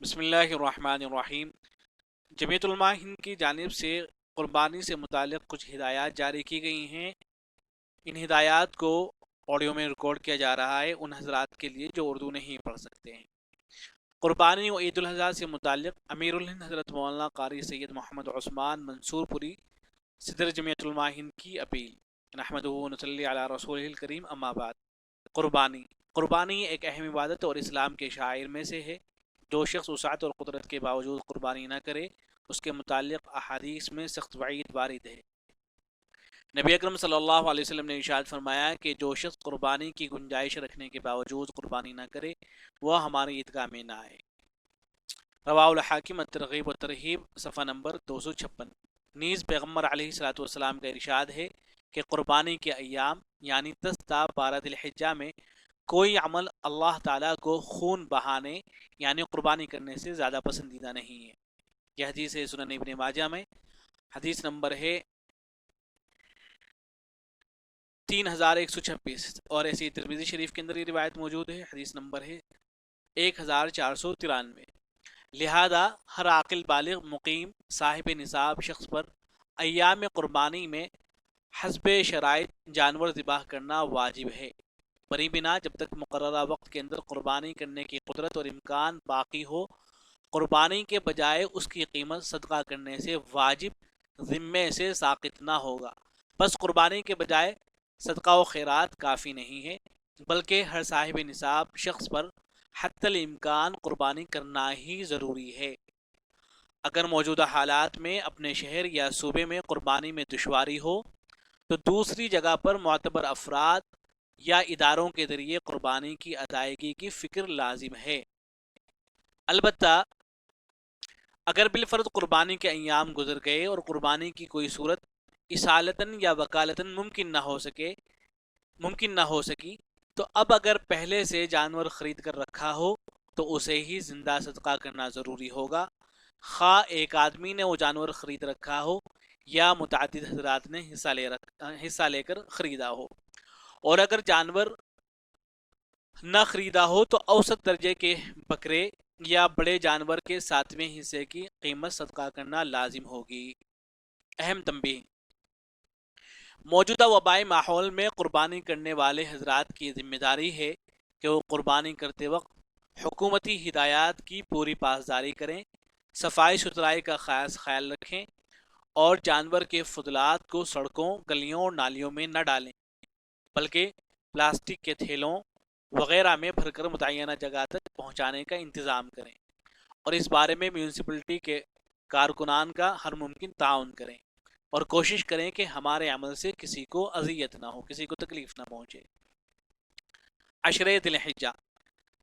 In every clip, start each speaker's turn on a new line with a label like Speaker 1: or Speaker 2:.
Speaker 1: بسم اللہ الرحمن الرحیم۔ جمعیت علماء ہند کی جانب سے قربانی سے متعلق کچھ ہدایات جاری کی گئی ہیں۔ ان ہدایات کو آڈیو میں ریکارڈ کیا جا رہا ہے ان حضرات کے لیے جو اردو نہیں پڑھ سکتے ہیں۔ قربانی و عید الاضحیٰ سے متعلق امیر الہند حضرت مولانا قاری سید محمد عثمان منصور پوری صدر جمعیت علماء ہند کی اپیل۔ نحمدہ و نصلی علی رسولہ الکریم، اما بعد۔ قربانی ایک اہم عبادت اور اسلام کے شعائر میں سے ہے۔ جو شخص وسعت اور قدرت کے باوجود قربانی نہ کرے اس کے متعلق احادیث میں سخت وعید وارد ہے۔ نبی اکرم صلی اللہ علیہ وسلم نے ارشاد فرمایا کہ جو شخص قربانی کی گنجائش رکھنے کے باوجود قربانی نہ کرے وہ ہماری عیدگاہ میں نہ آئے۔ رواہ الحاکم الترغیب و ترہیب صفحہ نمبر 256۔ نیز پیغمبر علیہ الصلوۃ والسلام کا ارشاد ہے کہ قربانی کے ایام یعنی 10 تا 12 ذی الحجہ میں کوئی عمل اللہ تعالیٰ کو خون بہانے یعنی قربانی کرنے سے زیادہ پسندیدہ نہیں ہے۔ یہ حدیث ہے سنن ابن ماجہ میں، حدیث نمبر ہے 3126، اور ایسی ترمذی شریف کے اندر یہ روایت موجود ہے، حدیث نمبر ہے 1493۔ لہذا ہر عاقل بالغ مقیم صاحب نصاب شخص پر ایام قربانی میں حسب شرائط جانور ذبح کرنا واجب ہے، بری بنا جب تک مقررہ وقت کے اندر قربانی کرنے کی قدرت اور امکان باقی ہو۔ قربانی کے بجائے اس کی قیمت صدقہ کرنے سے واجب ذمے سے ساقط نہ ہوگا۔ بس قربانی کے بجائے صدقہ و خیرات کافی نہیں ہے، بلکہ ہر صاحب نصاب شخص پر حتی الامکان قربانی کرنا ہی ضروری ہے۔ اگر موجودہ حالات میں اپنے شہر یا صوبے میں قربانی میں دشواری ہو تو دوسری جگہ پر معتبر افراد یا اداروں کے ذریعے قربانی کی ادائیگی کی فکر لازم ہے۔ البتہ اگر بالفرض قربانی کے ایام گزر گئے اور قربانی کی کوئی صورت اصالتاً یا وکالتاً ممکن نہ ہو سکی تو اب اگر پہلے سے جانور خرید کر رکھا ہو تو اسے ہی زندہ صدقہ کرنا ضروری ہوگا، خواہ ایک آدمی نے وہ جانور خرید رکھا ہو یا متعدد حضرات نے حصہ لے کر خریدا ہو۔ اور اگر جانور نہ خریدا ہو تو اوسط درجے کے بکرے یا بڑے جانور کے 7ویں حصے کی قیمت صدقہ کرنا لازم ہوگی۔ اہم تنبیہ: موجودہ وبائی ماحول میں قربانی کرنے والے حضرات کی ذمہ داری ہے کہ وہ قربانی کرتے وقت حکومتی ہدایات کی پوری پاسداری کریں، صفائی ستھرائی کا خاص خیال رکھیں اور جانور کے فضلات کو سڑکوں، گلیوں اور نالیوں میں نہ ڈالیں، بلکہ پلاسٹک کے تھیلوں وغیرہ میں بھر کر متعینہ جگہ تک پہنچانے کا انتظام کریں، اور اس بارے میں میونسپلٹی کے کارکنان کا ہر ممکن تعاون کریں اور کوشش کریں کہ ہمارے عمل سے کسی کو اذیت نہ ہو، کسی کو تکلیف نہ پہنچے۔ عشرہ ذی الحجہ: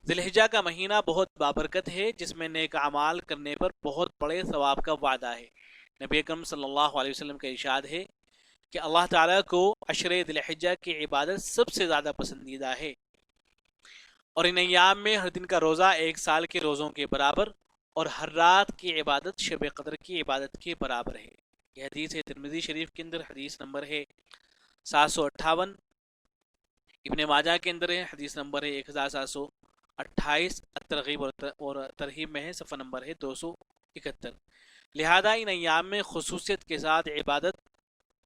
Speaker 1: ذی الحجہ کا مہینہ بہت بابرکت ہے جس میں نیک اعمال کرنے پر بہت بڑے ثواب کا وعدہ ہے۔ نبی اکرم صلی اللہ علیہ وسلم کا ارشاد ہے کہ اللہ تعالیٰ کو عشرہ ذی الحجہ کی عبادت سب سے زیادہ پسندیدہ ہے، اور ان ایام میں ہر دن کا روزہ 1 سال کے روزوں کے برابر اور ہر رات کی عبادت شب قدر کی عبادت کے برابر ہے۔ یہ حدیث ہے ترمذی شریف کے اندر، حدیث نمبر ہے 758، ابن ماجہ کے اندر ہے، حدیث نمبر ہے 1728، الترغیب اور ترہیب میں ہے، صفحہ نمبر ہے 271۔ لہذا ان ایام میں خصوصیت کے ساتھ عبادت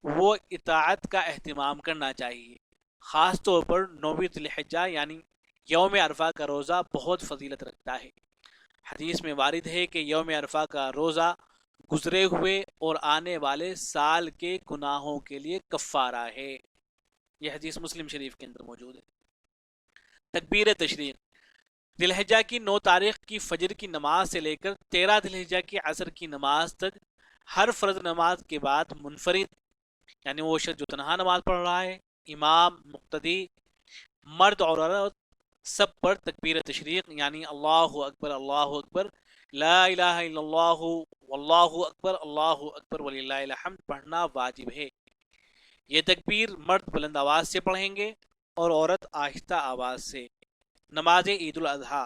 Speaker 1: و اطاعت کا اہتمام کرنا چاہیے۔ خاص طور پر 9 ذی الحجہ یعنی یوم عرفہ کا روزہ بہت فضیلت رکھتا ہے۔ حدیث میں وارد ہے کہ یوم عرفہ کا روزہ گزرے ہوئے اور آنے والے سال کے گناہوں کے لیے کفارہ ہے۔ یہ حدیث مسلم شریف کے اندر موجود ہے۔ تکبیر تشریق: ذی الحجہ کی 9 تاریخ کی فجر کی نماز سے لے کر 13 ذی الحجہ کی عصر کی نماز تک ہر فرض نماز کے بعد منفرد یعنی وہ شخص جو تنہا نماز پڑھ رہا ہے، امام، مقتدی، مرد اور عورت سب پر تکبیر تشریق یعنی اللہ اکبر لا الہ الا اللہ واللہ اکبر وللہ الحمد پڑھنا واجب ہے۔ یہ تکبیر مرد بلند آواز سے پڑھیں گے اور عورت آہستہ آواز سے۔ نماز عید الاضحیٰ: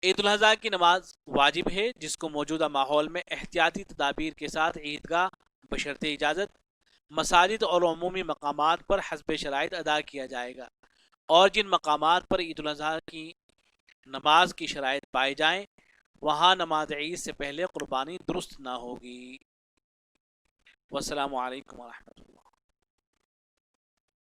Speaker 1: عید الاضحیٰ کی نماز واجب ہے جس کو موجودہ ماحول میں احتیاطی تدابیر کے ساتھ عیدگاہ بشرط اجازت، مساجد اور عمومی مقامات پر حسب شرائط ادا کیا جائے گا، اور جن مقامات پر عید الاضحیٰ کی نماز کی شرائط پائی جائیں وہاں نماز عید سے پہلے قربانی درست نہ ہوگی۔ والسلام علیکم ورحمۃ اللہ۔